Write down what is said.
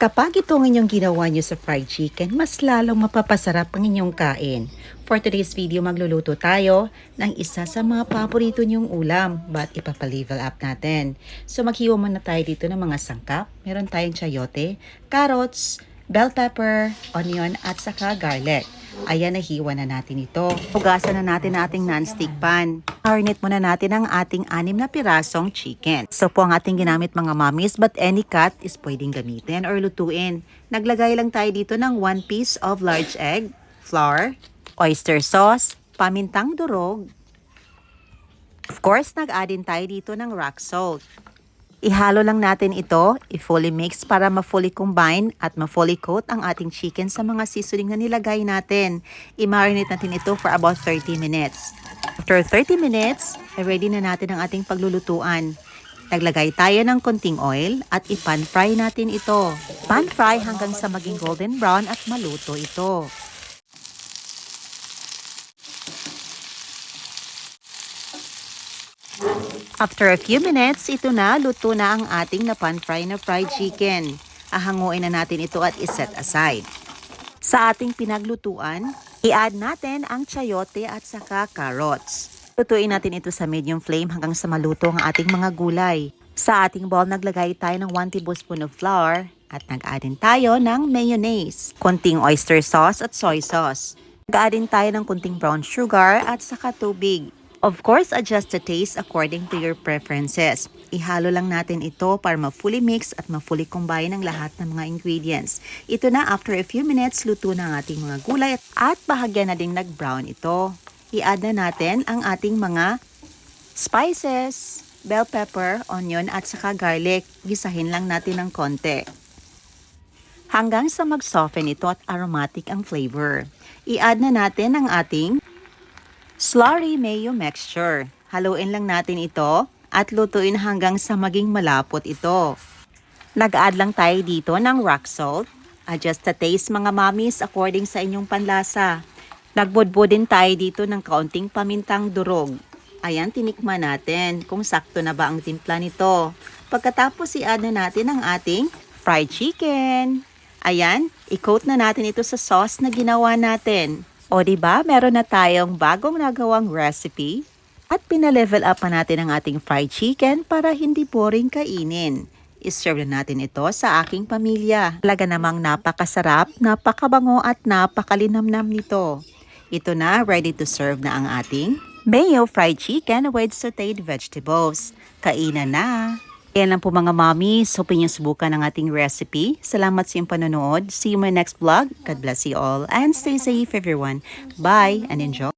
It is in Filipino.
Kapag ito ang inyong ginawa nyo sa fried chicken, mas lalong mapapasarap ang inyong kain. For today's video, magluluto tayo ng isa sa mga paborito nyong ulam, but ipapa-level up natin. So maghiwa muna tayo dito ng mga sangkap. Meron tayong chayote, carrots, bell pepper, onion at saka garlic. Ayan, nahiwa na natin ito. Hugasan na natin ang ating non-stick pan. Marinate muna natin ang ating 6 na pirasong chicken. So po ang ating ginamit mga mommies, but any cut is pwedeng gamitin or lutuin. Naglagay lang tayo dito ng 1 piece of large egg, flour, oyster sauce, pamintang durog. Of course, nag-add din tayo dito ng rock salt. Ihalo lang natin ito, i-fully mix para ma-fully combine at ma-fully coat ang ating chicken sa mga seasoning na nilagay natin. I-marinate natin ito for about 30 minutes. After 30 minutes, ready na natin ang ating paglulutuan. Naglagay tayo ng konting oil at i-pan fry natin ito. Pan fry hanggang sa maging golden brown at maluto ito. After a few minutes, ito na, luto na ang ating pan-fry na fried chicken. Ahanguin na natin ito at iset aside. Sa ating pinaglutuan, i-add natin ang chayote at saka carrots. Lutuin natin ito sa medium flame hanggang sa maluto ang ating mga gulay. Sa ating bowl, naglagay tayo ng 1 tablespoon of flour at nag-add din tayo ng mayonnaise, konting oyster sauce at soy sauce. Nag-add din tayo ng konting brown sugar at saka tubig. Of course, adjust the taste according to your preferences. Ihalo lang natin ito para ma-fully mix at ma-fully combine ang lahat ng mga ingredients. Ito na, after a few minutes, luto na ang ating mga gulay at bahagyan na ding nag-brown ito. I-add na natin ang ating mga spices, bell pepper, onion at saka garlic. Gisahin lang natin ng konti. Hanggang sa mag-soften ito at aromatic ang flavor. I-add na natin ang ating slurry mayo mixture. Haluin lang natin ito at lutuin hanggang sa maging malapot ito. Nag-add lang tayo dito ng rock salt. Adjust the taste mga mommies according sa inyong panlasa. Nagbudbud din tayo dito ng kaunting pamintang durog. Ayan, tinikman natin kung sakto na ba ang timpla nito. Pagkatapos i-add na natin ang ating fried chicken. Ayan, i-coat na natin ito sa sauce na ginawa natin. O diba, meron na tayong bagong nagawang recipe at pinalevel up pa natin ang ating fried chicken para hindi boring kainin. I-serve na natin ito sa aking pamilya. Talaga namang napakasarap, napakabango at napakalinamnam nito. Ito na, ready to serve na ang ating mayo fried chicken with sauteed vegetables. Kainan na! Yan lang po mga mommies. Hope niyo subukan ang ating recipe. Salamat sa iyong panonood. See you in my next vlog. God bless you all and stay safe everyone. Bye and enjoy.